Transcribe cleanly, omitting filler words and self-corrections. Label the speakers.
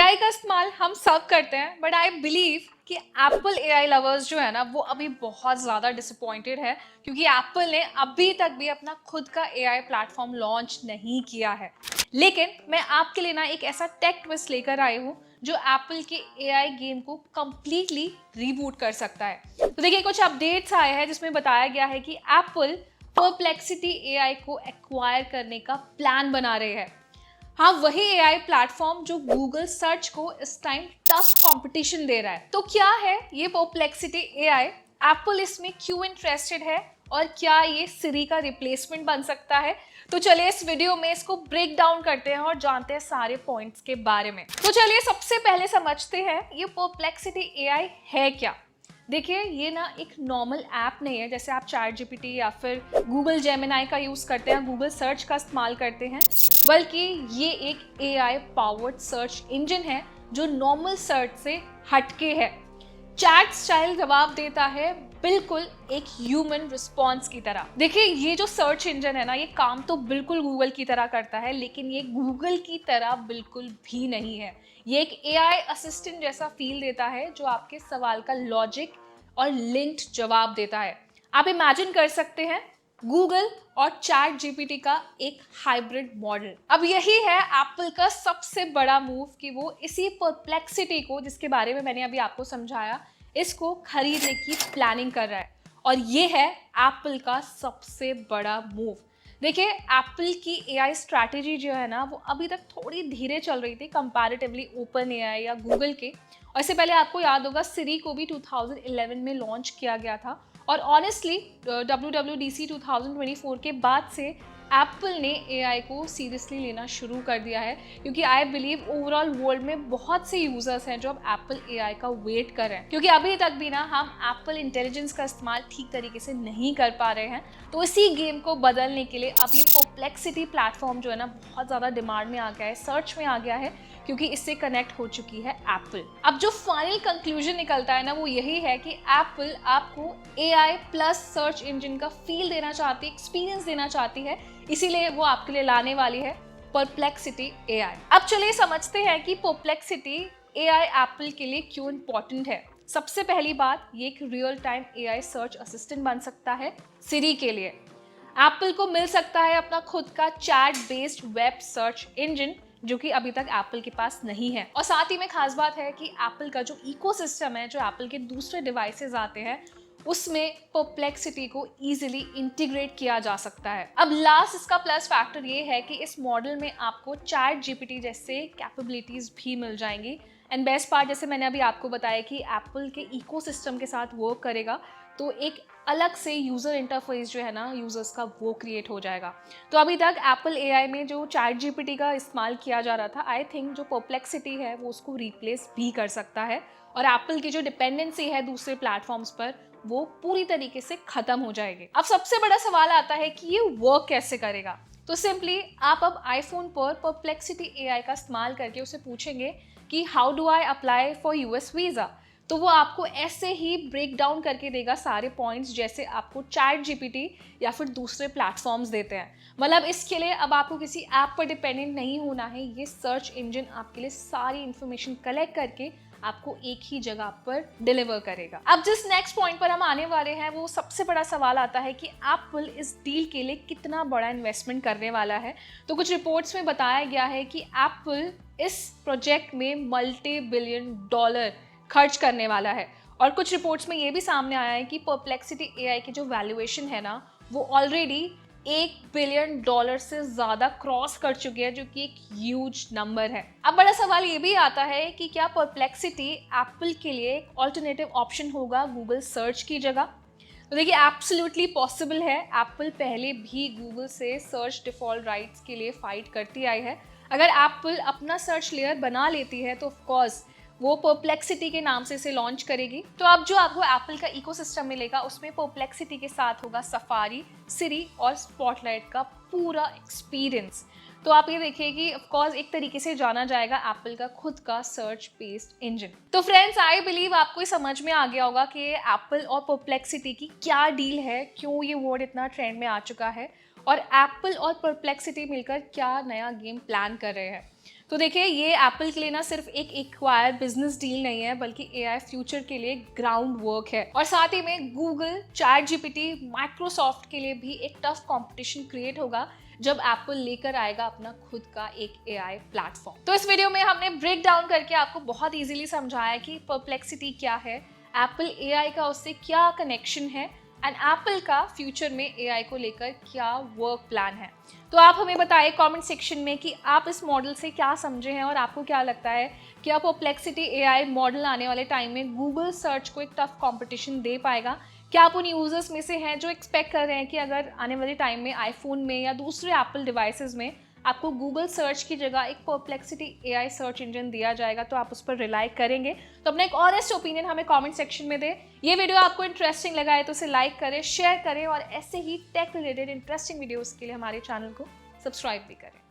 Speaker 1: AI का इस्तेमाल हम सब करते हैं, बट आई बिलीव कि एप्पल एआई लवर्स जो है ना वो अभी बहुत ज़्यादा डिसअपॉइंटेड है, क्योंकि एप्पल ने अभी तक भी अपना खुद का एआई प्लेटफॉर्म लॉन्च नहीं किया है। लेकिन मैं आपके लिए ना एक ऐसा टेक ट्विस्ट लेकर आई हूँ जो एप्पल के एआई गेम को कंप्लीटली रीबूट कर सकता है। तो देखिए, कुछ अपडेट्स आए हैं जिसमें बताया गया है कि एप्पल परप्लेक्सिटी एआई को एक्वायर करने का प्लान बना रहे हैं। हाँ, वही एआई प्लेटफॉर्म जो गूगल सर्च को इस टाइम टफ कंपटीशन दे रहा है। तो क्या है ये परप्लेक्सिटी एआई, एप्पल इसमें क्यों इंटरेस्टेड है और क्या ये सिरी का रिप्लेसमेंट बन सकता है? तो चलिए इस वीडियो में इसको ब्रेक डाउन करते हैं और जानते हैं सारे पॉइंट्स के बारे में। तो चलिए सबसे पहले समझते हैं ये परप्लेक्सिटी एआई है क्या। देखिए, ये ना एक नॉर्मल ऐप नहीं है जैसे आप चैट जीपीटी या फिर गूगल जेमिनाई का यूज़ करते हैं, गूगल सर्च का इस्तेमाल करते हैं, बल्कि ये एक एआई पावर्ड सर्च इंजन है जो नॉर्मल सर्च से हटके है। चैट स्टाइल जवाब देता है बिल्कुल एक ह्यूमन रिस्पॉन्स की तरह। देखिए, ये जो सर्च इंजन है ना, ये काम तो बिल्कुल गूगल की तरह करता है, लेकिन ये गूगल की तरह बिल्कुल भी नहीं है। ये एक एआई असिस्टेंट जैसा फील देता है जो आपके सवाल का लॉजिक और लिंक्ड जवाब देता है। आप इमेजिन कर सकते हैं गूगल और चैट जीपीटी का एक हाइब्रिड मॉडल। अब यही है एप्पल का सबसे बड़ा मूव कि वो इसी परप्लेक्सिटी को, जिसके बारे में मैंने अभी आपको समझाया, इसको खरीदने की प्लानिंग कर रहा है। और ये है एप्पल का सबसे बड़ा मूव। देखिए, एप्पल की एआई स्ट्रैटेजी जो है ना वो अभी तक थोड़ी धीरे चल रही थी कंपैरेटिवली ओपन एआई या गूगल के। और इससे पहले आपको याद होगा सिरी को भी 2011 में लॉन्च किया गया था। और ऑनेस्टली WWDC 2024 के बाद से एप्पल ने एआई को सीरियसली लेना शुरू कर दिया है, क्योंकि आई बिलीव ओवरऑल वर्ल्ड में बहुत से यूजर्स हैं जो अब एप्पल एआई का वेट कर रहे हैं, क्योंकि अभी तक भी ना हम एप्पल इंटेलिजेंस का इस्तेमाल ठीक तरीके से नहीं कर पा रहे हैं। तो इसी गेम को बदलने के लिए अब ये परप्लेक्सिटी प्लेटफॉर्म जो है ना बहुत ज़्यादा डिमांड में आ गया है, सर्च में आ गया है, क्योंकि इससे कनेक्ट हो चुकी है एप्पल। अब जो फाइनल कंक्लूजन निकलता है ना वो यही है कि एप्पल आपको एआई प्लस सर्च इंजन का फील देना चाहती है, एक्सपीरियंस देना चाहती है, इसीलिए वो आपके लिए लाने वाली है परप्लेक्सिटी एआई। अब चलिए समझते हैं कि परप्लेक्सिटी एआई एप्पल के लिए क्यों इंपॉर्टेंट है। सबसे पहली बात, ये एक real time AI search assistant बन सकता है सिरी के लिए। एप्पल को मिल सकता है अपना खुद का chat based web search engine, जो कि अभी तक एप्पल के पास नहीं है। और साथ ही में खास बात है कि एप्पल का जो इकोसिस्टम है, जो एप्पल के दूसरे डिवाइसेस आते हैं, उसमें परप्लेक्सिटी को इजीली इंटीग्रेट किया जा सकता है। अब लास्ट इसका प्लस फैक्टर ये है कि इस मॉडल में आपको चैट जीपीटी जैसे कैपेबिलिटीज भी मिल जाएंगी। एंड बेस्ट पार्ट, जैसे मैंने अभी आपको बताया कि एप्पल के इकोसिस्टम के साथ वर्क करेगा, तो एक अलग से यूज़र इंटरफेस जो है ना यूज़र्स का, वो क्रिएट हो जाएगा। तो अभी तक एप्पल एआई में जो चैट जीपीटी का इस्तेमाल किया जा रहा था, आई थिंक जो परप्लेक्सिटी है वो उसको रिप्लेस भी कर सकता है, और एप्पल की जो डिपेंडेंसी है दूसरे प्लेटफॉर्म्स पर वो पूरी तरीके से खत्म हो जाएगी। अब सबसे बड़ा सवाल आता है कि ये वर्क कैसे करेगा। तो सिंपली आप अब आईफोन पर परप्लेक्सिटी एआई का इस्तेमाल करके उसे पूछेंगे कि how do I apply for US visa, तो वो आपको ऐसे ही ब्रेक डाउन करके देगा सारे पॉइंट्स, जैसे आपको चैट जीपीटी या फिर दूसरे प्लेटफॉर्म्स देते हैं। मतलब इसके लिए अब आपको किसी ऐप पर डिपेंडेंट नहीं होना है, ये सर्च इंजन आपके लिए सारी इंफॉर्मेशन कलेक्ट करके आपको एक ही जगह पर डिलीवर करेगा। अब जिस नेक्स्ट पॉइंट पर हम आने वाले हैं, वो सबसे बड़ा सवाल आता है कि एप्पल इस डील के लिए कितना बड़ा इन्वेस्टमेंट करने वाला है। तो कुछ रिपोर्ट्स में बताया गया है कि एप्पल इस प्रोजेक्ट में मल्टी बिलियन डॉलर खर्च करने वाला है। और कुछ रिपोर्ट्स में ये भी सामने आया है कि परप्लेक्सिटी एआई की जो वैल्यूएशन है ना वो ऑलरेडी $1 बिलियन से ज़्यादा क्रॉस कर चुकी है, जो कि एक ह्यूज नंबर है। अब बड़ा सवाल ये भी आता है कि क्या परप्लेक्सिटी एप्पल के लिए एक ऑल्टरनेटिव ऑप्शन होगा गूगल सर्च की जगह। तो देखिए, एब्सोल्युटली पॉसिबल है। एप्पल पहले भी गूगल से सर्च डिफॉल्ट राइट्स के लिए फाइट करती आई है। अगर एप्पल अपना सर्च लेयर बना लेती है तो ऑफकोर्स वो परप्लेक्सिटी के नाम से इसे लॉन्च करेगी। तो अब जो आपको एप्पल का इकोसिस्टम मिलेगा उसमें परप्लेक्सिटी के साथ होगा सफारी, सिरी और स्पॉटलाइट का पूरा एक्सपीरियंस। तो आप ये देखिए कि ऑफकोर्स एक तरीके से जाना जाएगा एप्पल का खुद का सर्च बेस्ड इंजन। तो फ्रेंड्स, आई बिलीव आपको समझ में आ गया होगा कि एप्पल और परप्लेक्सिटी की क्या डील है, क्यों ये वर्ड इतना ट्रेंड में आ चुका है, और एप्पल और परप्लेक्सिटी मिलकर क्या नया गेम प्लान कर रहे हैं। तो देखिए, ये एप्पल के लिए ना सिर्फ एक एक्वायर बिजनेस डील नहीं है, बल्कि एआई फ्यूचर के लिए ग्राउंड वर्क है। और साथ ही में गूगल, चैट जीपीटी, माइक्रोसॉफ्ट के लिए भी एक टफ कंपटीशन क्रिएट होगा जब एप्पल लेकर आएगा अपना खुद का एक एआई प्लेटफॉर्म। तो इस वीडियो में हमने ब्रेक डाउन करके आपको बहुत इजीली समझाया कि परप्लेक्सिटी क्या है, एप्पल एआई का उससे क्या कनेक्शन है, एंड एप्पल का फ्यूचर में एआई को लेकर क्या वर्क प्लान है। तो आप हमें बताएं कमेंट सेक्शन में कि आप इस मॉडल से क्या समझे हैं और आपको क्या लगता है कि आप परप्लेक्सिटी एआई मॉडल आने वाले टाइम में गूगल सर्च को एक टफ कंपटीशन दे पाएगा। क्या आप उन यूजर्स में से हैं जो एक्सपेक्ट कर रहे हैं कि अगर आने वाले टाइम में आईफोन में या दूसरे एप्पल डिवाइसेस में आपको गूगल सर्च की जगह एक परप्लेक्सिटी एआई सर्च इंजन दिया जाएगा तो आप उस पर रिलाई करेंगे? तो अपना एक ऑनेस्ट ओपिनियन हमें कमेंट सेक्शन में दें। ये वीडियो आपको इंटरेस्टिंग लगा है तो इसे लाइक करें, शेयर करें और ऐसे ही टेक रिलेटेड इंटरेस्टिंग वीडियोस के लिए हमारे चैनल को सब्सक्राइब भी करें।